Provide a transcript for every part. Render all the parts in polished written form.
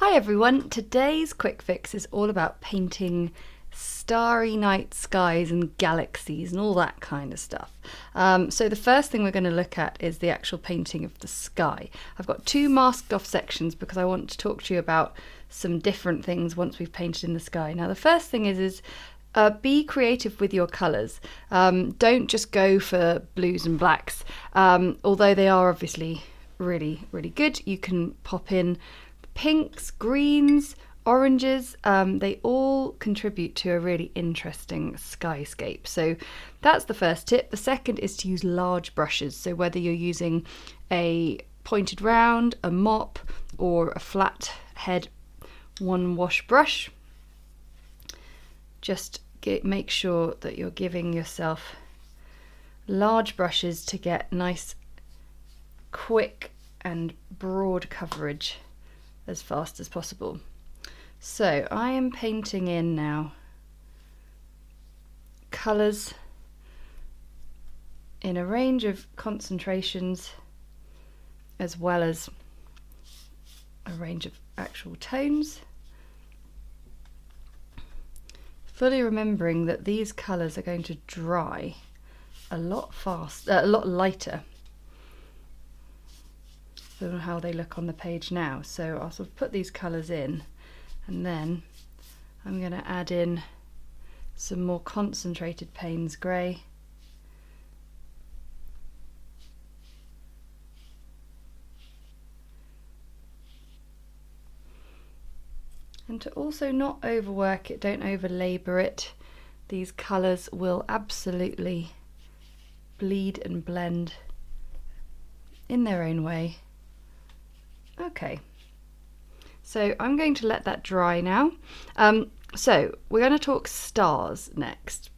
Hi everyone, today's quick fix is all about painting starry night skies and galaxies and all that kind of stuff. So the first thing we're going to look at is the actual painting of the sky. I've got two masked off sections because I want to talk to you about some different things once we've painted in the sky. Now the first thing is be creative with your colours. Don't just go for blues and blacks, although they are obviously really good. You can pop in pinks, greens, oranges. They all contribute to a really interesting skyscape. So that's the first tip. The second is to use large brushes. So whether you're using a pointed round, a mop, or a flat head one wash brush, just make sure that you're giving yourself large brushes to get nice, quick and broad coverage as fast as possible. So I am painting in now colours in a range of concentrations as well as a range of actual tones, fully remembering that these colours are going to dry a lot lighter than how they look on the page now. So I'll sort of put these colours in and then I'm going to add in some more concentrated Paynes Grey, and to also not overwork it, don't over labour it. These colours will absolutely bleed and blend in their own way. Okay, so I'm going to let that dry now. So we're going to talk stars next,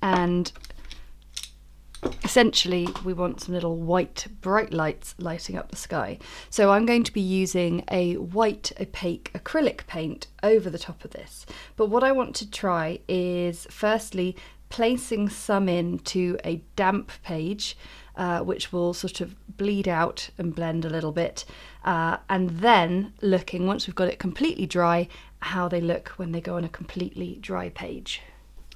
and essentially we want some little white bright lights lighting up the sky. So I'm going to be using a white opaque acrylic paint over the top of this, but what I want to try is firstly placing some into a damp page, which will sort of bleed out and blend a little bit, and then looking, once we've got it completely dry, how they look when they go on a completely dry page.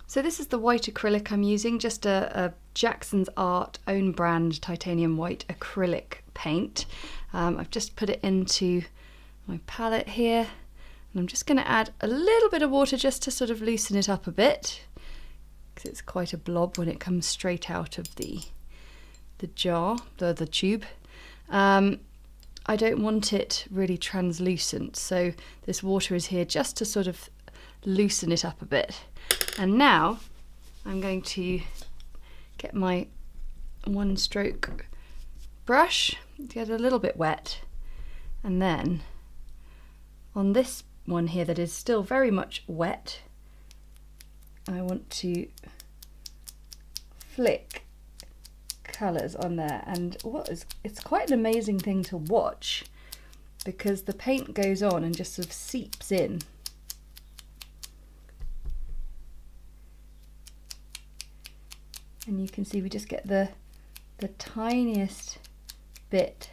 So this is the white acrylic I'm using, just a Jackson's Art own brand titanium white acrylic paint. I've just put it into my palette here, and I'm just going to add a little bit of water just to sort of loosen it up a bit, because it's quite a blob when it comes straight out of the jar, the tube. I don't want it really translucent, so this water is here just to sort of loosen it up a bit. And now I'm going to get my one stroke brush, get a little bit wet, and then on this one here that is still very much wet, I want to flick colours on there. And it's quite an amazing thing to watch, because the paint goes on and just sort of seeps in. And you can see we just get the tiniest bit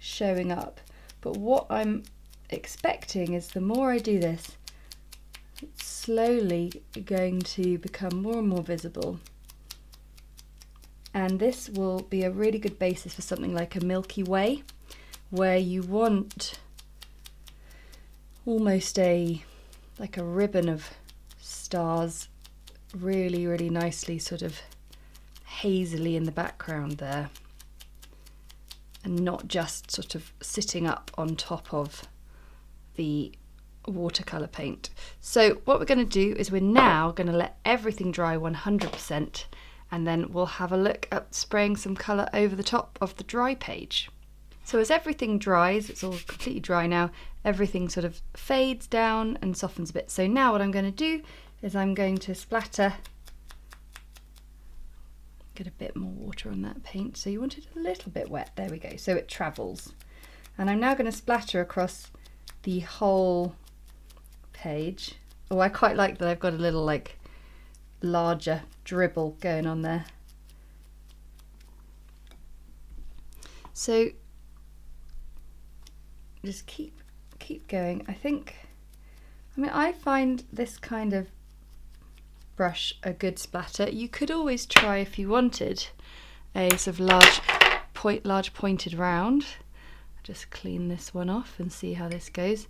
showing up. But what I'm expecting is the more I do this, it's slowly going to become more and more visible. And this will be a really good basis for something like a Milky Way, where you want almost like a ribbon of stars, really nicely sort of hazily in the background there, and not just sort of sitting up on top of the watercolour paint. So what we're going to do is we're now going to let everything dry 100%, and then we'll have a look at spraying some colour over the top of the dry page. So as everything dries, it's all completely dry now, everything sort of fades down and softens a bit. So now what I'm going to do is I'm going to splatter, get a bit more water on that paint, so you want it a little bit wet, there we go, so it travels. And I'm now going to splatter across the whole page. Oh, I quite like that I've got a little like larger dribble going on there. So just keep keep going. I find this kind of brush a good splatter. You could always try, if you wanted, a sort of large pointed round. Just clean this one off and see how this goes.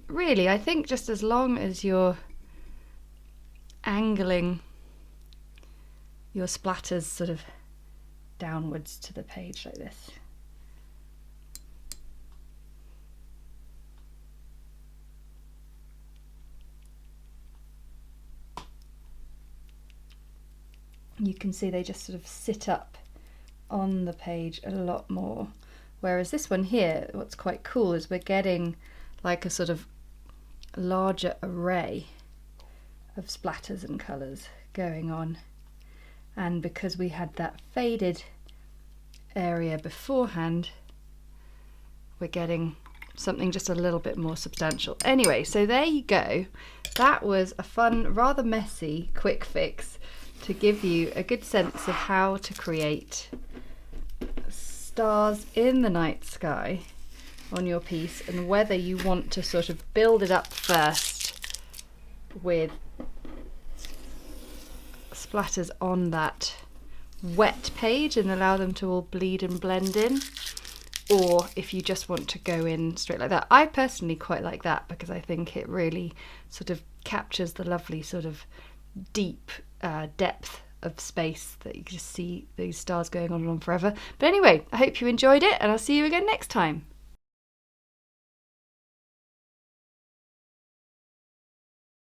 Really, I think just as long as you're angling your splatters sort of downwards to the page like this. You can see they just sort of sit up on the page a lot more. Whereas this one here, what's quite cool is we're getting like a sort of larger array of splatters and colours going on. And because we had that faded area beforehand, we're getting something just a little bit more substantial. Anyway, so there you go. That was a fun, rather messy, quick fix to give you a good sense of how to create stars in the night sky on your piece, and whether you want to sort of build it up first with splatters on that wet page and allow them to all bleed and blend in, or if you just want to go in straight like that. I personally quite like that because I think it really sort of captures the lovely sort of deep depth of space that you just see these stars going on and on forever. But anyway, I hope you enjoyed it, and I'll see you again next time.